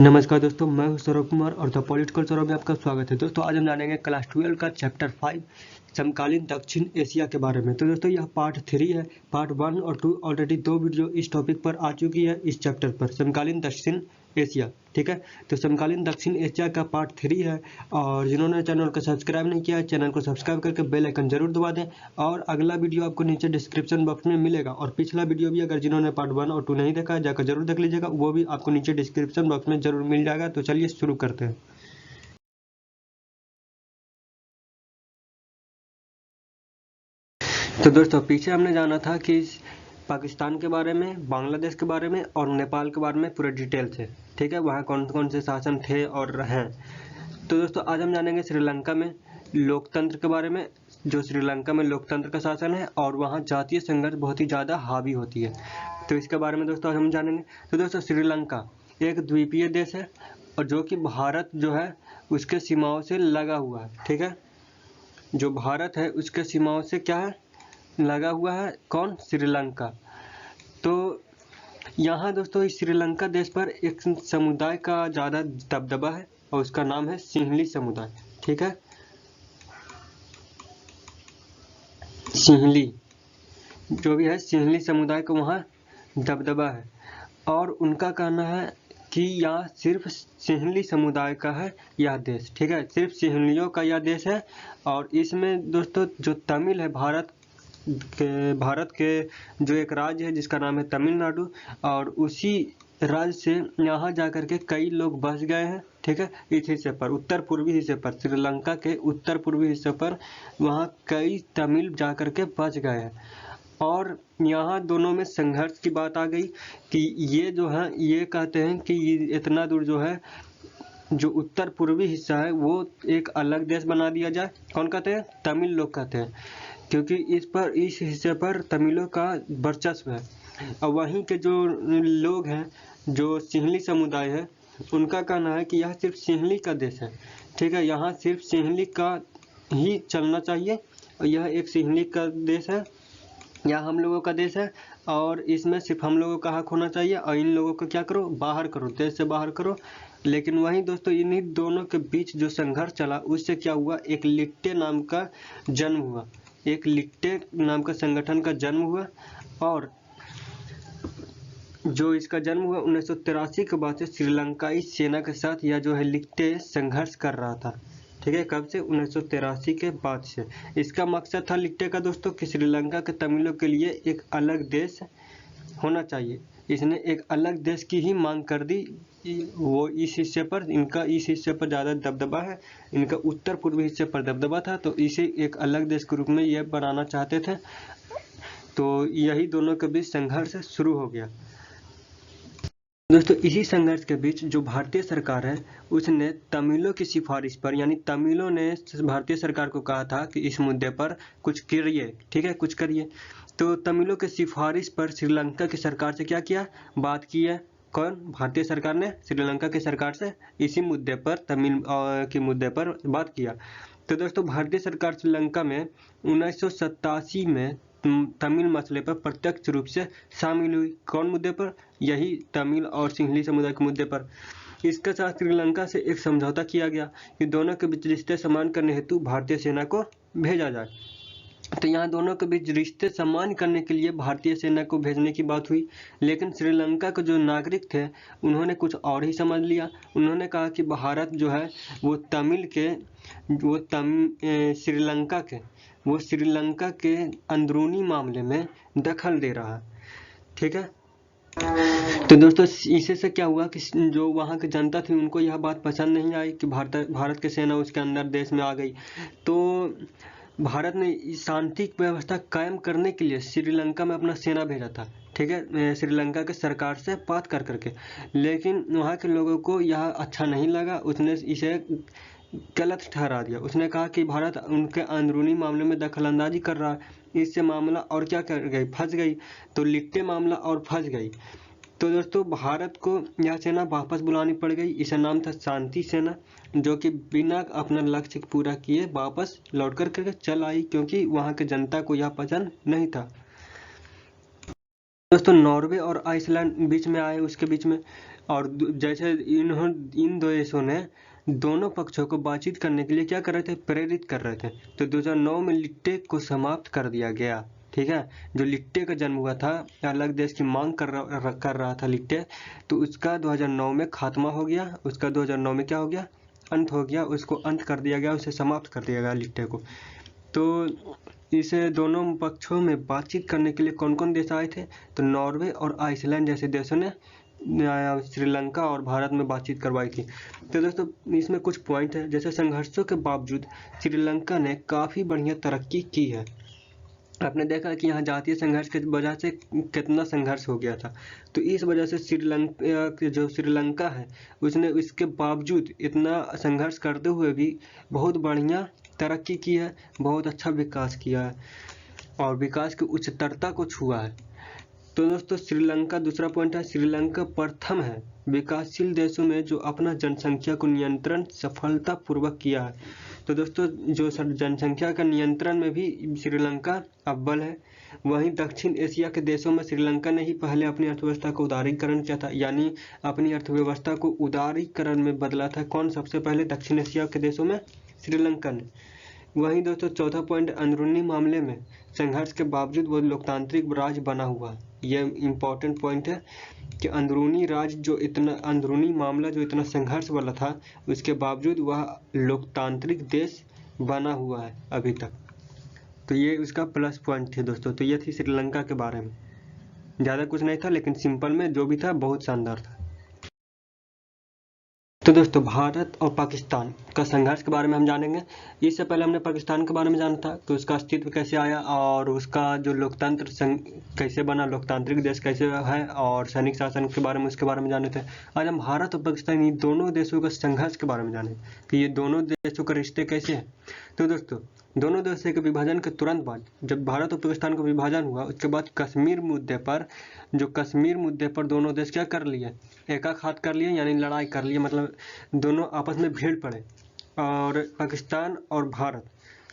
नमस्कार दोस्तों, मैं हूं सौरभ कुमार और द पॉलिटिकल सौरभ में आपका स्वागत है। दोस्तों आज हम जानेंगे क्लास 12 का चैप्टर 5 समकालीन दक्षिण एशिया के बारे में। तो दोस्तों यह पार्ट 3 है। पार्ट 1 और 2 ऑलरेडी 2 वीडियो इस टॉपिक पर आ चुकी है, इस चैप्टर पर समकालीन दक्षिण एशिया। ठीक है, तो समकालीन दक्षिण एशिया का पार्ट 3 है। और जिन्होंने चैनल को सब्सक्राइब नहीं किया है, चैनल को सब्सक्राइब करके बेल आइकन जरूर दबा दें। और अगला वीडियो आपको नीचे डिस्क्रिप्शन बॉक्स में मिलेगा, और पिछला वीडियो भी अगर जिन्होंने पार्ट 1 और 2 नहीं देखा है जाकर जरूर देख लीजिएगा, वो भी आपको नीचे डिस्क्रिप्शन बॉक्स में जरूर मिल जाएगा। तो चलिए शुरू करते हैं। तो दोस्तों पीछे हमने जाना था कि पाकिस्तान के बारे में, बांग्लादेश के बारे में और नेपाल के बारे में पूरे डिटेल से। ठीक है, वहाँ कौन कौन से शासन थे और हैं। तो दोस्तों आज हम जानेंगे श्रीलंका में लोकतंत्र के बारे में, जो श्रीलंका में लोकतंत्र का शासन है और वहाँ जातीय संघर्ष बहुत ही ज़्यादा हावी होती है। तो इसके बारे में दोस्तों आज हम जानेंगे। तो दोस्तों श्रीलंका एक द्वीपीय देश है और जो कि भारत जो है उसके सीमाओं से लगा हुआ है। ठीक है, जो भारत है उसके सीमाओं से क्या है, लगा हुआ है। कौन? श्रीलंका। तो यहाँ दोस्तों इस श्रीलंका देश पर एक समुदाय का ज़्यादा दबदबा है और उसका नाम है सिंहली समुदाय। ठीक है, सिंहली जो भी है, सिंहली समुदाय को वहाँ दबदबा है। और उनका कहना है कि यहाँ सिर्फ सिंहली समुदाय का है यह देश। ठीक है, सिर्फ सिंहलियों का यह देश है। और इसमें दोस्तों जो तमिल है, भारत के जो एक राज्य है जिसका नाम है तमिलनाडु, और उसी राज्य से यहाँ जाकर के कई लोग बस गए हैं। ठीक है, इस हिस्से पर, उत्तर पूर्वी हिस्से पर, श्रीलंका के उत्तर पूर्वी हिस्से पर वहाँ कई तमिल जाकर के बस गए हैं। और यहाँ दोनों में संघर्ष की बात आ गई कि ये जो है ये कहते हैं कि इतना दूर जो है, जो उत्तर पूर्वी हिस्सा है वो एक अलग देश बना दिया जाए। कौन कहते हैं? तमिल लोग कहते हैं, क्योंकि इस हिस्से पर तमिलों का वर्चस्व है। और वहीं के जो लोग हैं, जो सिंहली समुदाय है, उनका कहना है कि यह सिर्फ सिंहली का देश है। ठीक है, यहाँ सिर्फ सिंहली का ही चलना चाहिए और यह एक सिंहली का देश है, यह हम लोगों का देश है और इसमें सिर्फ हम लोगों का हक होना चाहिए। और इन लोगों को क्या करो, बाहर करो, देश से बाहर करो। लेकिन वहीं दोस्तों इन्हीं दोनों के बीच जो संघर्ष चला उससे क्या हुआ, एक लिट्टे नाम का जन्म हुआ, एक लिट्टे नाम का संगठन का जन्म हुआ। और जो इसका जन्म हुआ 1983 के बाद से श्रीलंकाई सेना के साथ यह जो है लिट्टे संघर्ष कर रहा था। ठीक है, कब से? 1983 के बाद से। इसका मकसद था लिट्टे का दोस्तों कि श्रीलंका के तमिलों के लिए एक अलग देश होना चाहिए। इसने एक अलग देश की ही मांग कर दी। वो इस हिस्से पर, इनका इस हिस्से पर ज़्यादा दबदबा है, इनका उत्तर पूर्वी हिस्से पर दबदबा था, तो इसे एक अलग देश के रूप में यह बनाना चाहते थे। तो यही दोनों के बीच संघर्ष शुरू हो गया। दोस्तों इसी संघर्ष के बीच जो भारतीय सरकार है उसने तमिलों की सिफारिश पर, यानी तमिलों ने भारतीय सरकार को कहा था कि इस मुद्दे पर कुछ करिए। ठीक है, कुछ करिए। तो तमिलों के सिफारिश पर श्रीलंका की सरकार से क्या किया, बात की है। कौन? भारतीय सरकार ने श्रीलंका की सरकार से इसी मुद्दे पर, तमिल के मुद्दे पर बात किया। तो दोस्तों भारतीय सरकार श्रीलंका में 1987 में तमिल मसले पर प्रत्यक्ष रूप से शामिल हुई। कौन मुद्दे पर? यही तमिल और सिंहली समुदाय के मुद्दे पर। इसके साथ श्रीलंका से एक समझौता किया गया कि दोनों के बीच रिश्ते समान करने हेतु भारतीय सेना को भेजा जाए। तो यहाँ दोनों के बीच रिश्ते समान करने के लिए भारतीय सेना को भेजने की बात हुई। लेकिन श्रीलंका के जो नागरिक थे उन्होंने कुछ और ही समझ लिया। उन्होंने कहा कि भारत जो है वो श्रीलंका के अंदरूनी मामले में दखल दे रहा है। ठीक है, तो दोस्तों इसी से क्या हुआ कि जो वहाँ की जनता थी उनको यह बात पसंद नहीं आई कि भारत की सेना उसके अंदर देश में आ गई। तो भारत ने शांति व्यवस्था कायम करने के लिए श्रीलंका में अपना सेना भेजा था। ठीक है, श्रीलंका के सरकार से बात कर करके। लेकिन वहाँ के लोगों को यह अच्छा नहीं लगा, उसने इसे गलत ठहरा दिया। उसने कहा कि भारत उनके अंदरूनी मामले में दखल अंदाजी कर रहा है। इससे मामला और क्या कर गई, फंस गई। तो लिट्टे मामला और फंस गई। तो दोस्तों भारत को यह सेना वापस बुलानी पड़ गई। इसका नाम था शांति सेना, जो कि बिना अपना लक्ष्य पूरा किए वापस लौट कर चल आई, क्योंकि वहाँ के जनता को यह पसंद नहीं था। दोस्तों नॉर्वे और आइसलैंड बीच में आए, उसके बीच में, और जैसे इन दो देशों ने दोनों पक्षों को बातचीत करने के लिए क्या कर रहे थे, प्रेरित कर रहे थे। तो 2009 में लिट्टे को समाप्त कर दिया गया। ठीक है, जो लिट्टे का जन्म हुआ था, अलग देश की मांग कर रहा था लिट्टे, तो उसका 2009 में खात्मा हो गया। उसका 2009 में क्या हो गया, अंत हो गया। उसको अंत कर दिया गया, उसे समाप्त कर दिया गया लिट्टे को। तो इसे दोनों पक्षों में बातचीत करने के लिए कौन कौन देश आए थे, तो नॉर्वे और आइसलैंड जैसे देशों ने श्रीलंका और भारत में बातचीत करवाई थी। तो दोस्तों इसमें कुछ पॉइंट है, जैसे संघर्षों के बावजूद श्रीलंका ने काफ़ी बढ़िया तरक्की की है। आपने देखा कि यहाँ जातीय संघर्ष के वजह से कितना संघर्ष हो गया था। तो इस वजह से श्रीलंका है, उसने इसके बावजूद इतना संघर्ष करते हुए भी बहुत बढ़िया तरक्की की है, बहुत अच्छा विकास किया है और विकास की उच्चतरता को छुआ है। तो दोस्तों श्रीलंका, दूसरा पॉइंट है, श्रीलंका प्रथम है विकासशील देशों में जो अपना जनसंख्या को नियंत्रण सफलतापूर्वक किया है। तो दोस्तों जो जनसंख्या का नियंत्रण में भी श्रीलंका अव्वल है। वहीं दक्षिण एशिया के देशों में श्रीलंका ने ही पहले अपनी अर्थव्यवस्था को उदारीकरण किया था, यानी अपनी अर्थव्यवस्था को उदारीकरण में बदला था। कौन सबसे पहले, दक्षिण एशिया के देशों में श्रीलंका ने। वहीं दोस्तों चौथा पॉइंट, अंदरूनी मामले में संघर्ष के बावजूद वो लोकतांत्रिक राज्य बना हुआ है। ये इम्पोर्टेंट पॉइंट है कि अंदरूनी मामला जो इतना संघर्ष वाला था, उसके बावजूद वह लोकतांत्रिक देश बना हुआ है अभी तक। तो ये उसका प्लस पॉइंट थे दोस्तों। तो ये थी श्रीलंका के बारे में, ज़्यादा कुछ नहीं था, लेकिन सिंपल में जो भी था बहुत शानदार था। तो दोस्तों भारत और पाकिस्तान का संघर्ष के बारे में हम जानेंगे। इससे पहले हमने पाकिस्तान के बारे में जाना था कि उसका अस्तित्व कैसे आया और उसका जो लोकतंत्र कैसे बना, लोकतांत्रिक देश कैसे है, और सैनिक शासन के बारे में, उसके बारे में जाने थे। आज हम भारत और पाकिस्तान ये दोनों देशों का संघर्ष के बारे में जाने कि ये दोनों देशों का रिश्ते कैसे हैं। तो दोस्तों दोनों देशों के विभाजन के तुरंत बाद, जब भारत और पाकिस्तान का विभाजन हुआ, उसके बाद कश्मीर मुद्दे पर दोनों देश क्या कर लिए, एकाघात कर लिए, यानी लड़ाई कर लिए, मतलब दोनों आपस में भिड़ पड़े। और पाकिस्तान और भारत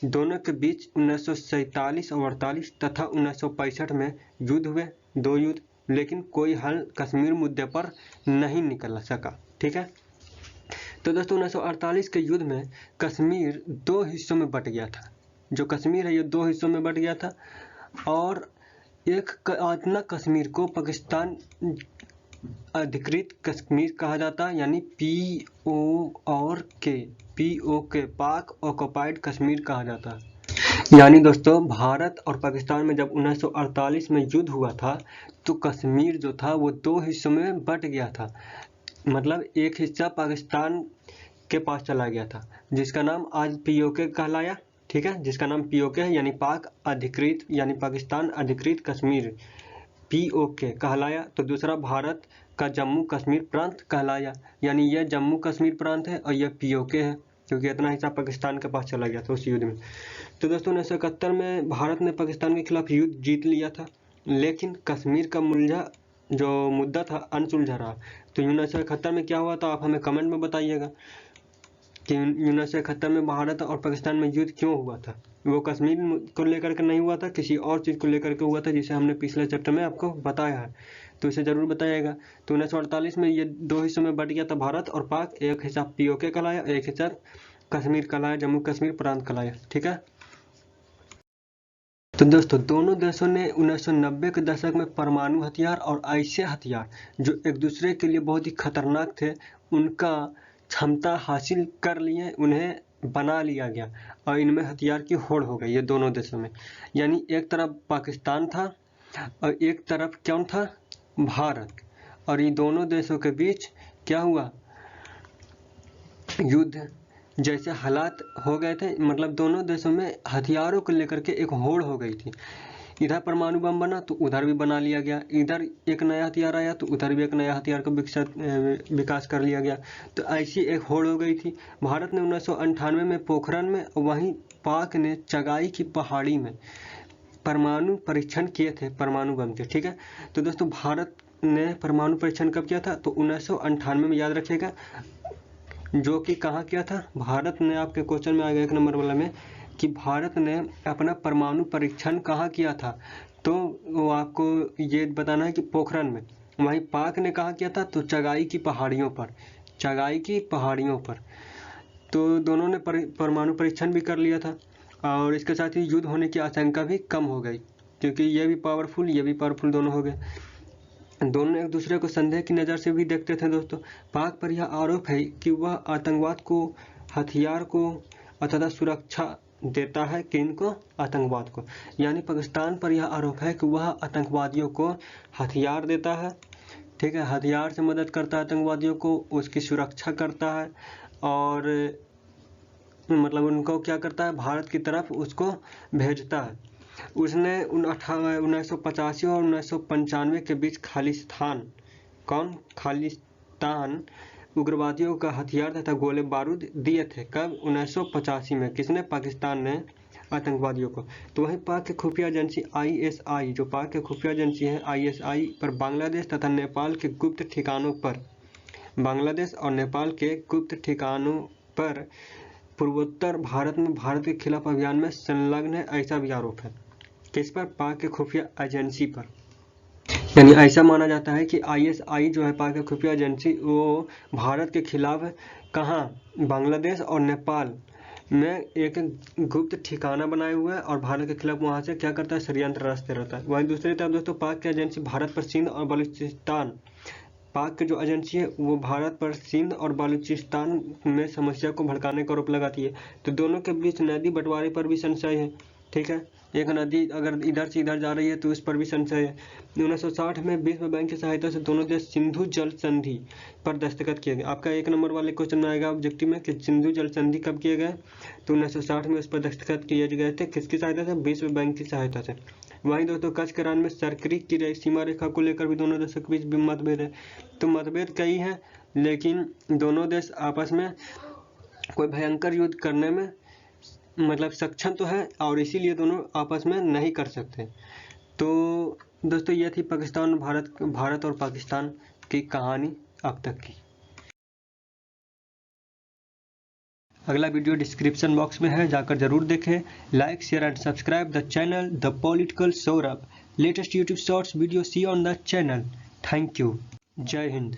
दोनों के बीच 1947 और 48 तथा 1965 में युद्ध हुए, 2 युद्ध, लेकिन कोई हल कश्मीर मुद्दे पर नहीं निकल सका। ठीक है, तो दोस्तों 1948 के युद्ध में कश्मीर 2 हिस्सों में बट गया था। जो कश्मीर है ये 2 हिस्सों में बट गया था, और एक आधना कश्मीर को पाकिस्तान अधिकृत कश्मीर कहा जाता है, यानी POK, पाक ऑक्युपाइड कश्मीर कहा जाता है। यानी दोस्तों भारत और पाकिस्तान में जब 1948 में युद्ध हुआ था, तो कश्मीर जो था वो 2 हिस्सों में बट गया था। मतलब एक हिस्सा पाकिस्तान के पास चला गया था, जिसका नाम आज POK कहलाया। ठीक है, जिसका नाम POK है, यानी पाक अधिकृत, यानी पाकिस्तान अधिकृत कश्मीर, POK कहलाया। तो दूसरा भारत का जम्मू कश्मीर प्रांत कहलाया, यानी यह जम्मू कश्मीर प्रांत है और यह POK है, क्योंकि इतना हिस्सा पाकिस्तान के पास चला गया था उस युद्ध में। तो दोस्तों 1971 में भारत ने पाकिस्तान के खिलाफ युद्ध जीत लिया था, लेकिन कश्मीर का मुद्दा था अनसुलझा रहा। तो 1971 में क्या हुआ था, आप हमें कमेंट में बताइएगा कि 1971 में भारत और पाकिस्तान में युद्ध क्यों हुआ था। वो कश्मीर को लेकर के नहीं हुआ था, किसी और चीज़ को लेकर के हुआ था, जिसे हमने पिछले चैप्टर में आपको बताया है, तो इसे ज़रूर बताइएगा। तो 1948 में ये 2 हिस्सों में बट गया था भारत और पाक, एक हिस्सा POK कहलाया, एक हिस्सा कश्मीर कहलाया, जम्मू कश्मीर प्रांत कहलाया। ठीक है, तो दोस्तों दोनों देशों ने 1990 के दशक में परमाणु हथियार और ऐसे हथियार जो एक दूसरे के लिए बहुत ही खतरनाक थे, उनका क्षमता हासिल कर लिए, उन्हें बना लिया गया और इनमें हथियार की होड़ हो गई ये दोनों देशों में। यानी एक तरफ पाकिस्तान था और एक तरफ कौन था, भारत, और ये दोनों देशों के बीच क्या हुआ, युद्ध जैसे हालात हो गए थे। मतलब दोनों देशों में हथियारों को लेकर के एक होड़ हो गई थी। इधर परमाणु बम बना तो उधर भी बना लिया गया, इधर एक नया हथियार आया तो उधर भी एक नया हथियार का विकास कर लिया गया। तो ऐसी एक होड़ हो गई थी। भारत ने 1998 में पोखरण में, वहीं पाक ने चगाई की पहाड़ी में परमाणु परीक्षण किए थे परमाणु बम के। ठीक है, तो दोस्तों भारत ने परमाणु परीक्षण कब किया था, तो 1998 में, याद रखिएगा, जो कि कहाँ किया था, भारत ने, आपके क्वेश्चन में आ गया 1 नंबर वाला में कि भारत ने अपना परमाणु परीक्षण कहाँ किया था, तो वो आपको ये बताना है कि पोखरण में। वहीं पाक ने कहाँ किया था, तो चगाई की पहाड़ियों पर। तो दोनों ने परमाणु परीक्षण भी कर लिया था और इसके साथ ही युद्ध होने की आशंका भी कम हो गई, क्योंकि ये भी पावरफुल दोनों हो गए। दोनों एक दूसरे को संदेह की नज़र से भी देखते थे दोस्तों। पाक पर यह आरोप है कि वह आतंकवाद को, हथियार को तथा सुरक्षा देता है। किनको? आतंकवाद को। यानी पाकिस्तान पर यह आरोप है कि वह आतंकवादियों को हथियार देता है, ठीक है, हथियार से मदद करता है आतंकवादियों को, उसकी सुरक्षा करता है और मतलब उनको क्या करता है, भारत की तरफ उसको भेजता है। उसने 1985 और 1995 के बीच खालिस्तान उग्रवादियों का हथियार तथा गोले बारूद दिए थे। कब? 1985 में। किसने? पाकिस्तान ने आतंकवादियों को। तो वहीं पाक के खुफिया एजेंसी ISI, जो पाक के खुफिया एजेंसी है ISI पर बांग्लादेश तथा नेपाल के गुप्त ठिकानों पर पूर्वोत्तर भारत में भारत के खिलाफ अभियान में संलग्न है, ऐसा भी आरोप है। किस पर? पाक के खुफिया एजेंसी पर। यानी ऐसा माना जाता है कि ISI जो है, पाक के खुफिया एजेंसी, वो भारत के खिलाफ कहाँ, बांग्लादेश और नेपाल में एक गुप्त ठिकाना बनाए हुआ है और भारत के खिलाफ वहाँ से क्या करता है, षड्यंत्र रचते रहता है। वहीं दूसरी तरफ दोस्तों, पाक की एजेंसी भारत पर सिंध और बलूचिस्तान, पाक की जो एजेंसी है वो भारत पर सिंध और बलूचिस्तान में समस्या को भड़काने का आरोप लगाती है। तो दोनों के बीच नदी बंटवारे पर भी संशय है, ठीक है, एक नदी अगर इधर से इधर जा रही है तो उस पर भी संशय है। 1960 में विश्व बैंक की सहायता से दोनों देश सिंधु जल संधि पर दस्तखत किए गए। आपका 1 नंबर वाले क्वेश्चन में आएगा ऑब्जेक्टिव में कि सिंधु जल संधि कब किए गए, तो 1960 में उस पर दस्तखत किए गए थे। किसकी सहायता से? विश्व बैंक की सहायता से। वहीं दोस्तों, कच्छ के रण में सरक्रिक की सीमा रेखा को लेकर भी दोनों देशों के बीच भी मतभेद है। तो मतभेद कई हैं, लेकिन दोनों देश आपस में कोई भयंकर युद्ध करने में मतलब सक्षम तो है और इसीलिए दोनों आपस में नहीं कर सकते। तो दोस्तों, ये थी पाकिस्तान भारत और पाकिस्तान की कहानी अब तक की। अगला वीडियो डिस्क्रिप्शन बॉक्स में है, जाकर जरूर देखें। Like, share and subscribe the channel the political Saurabh. Latest YouTube shorts video see on the channel. Thank you. जय हिंद।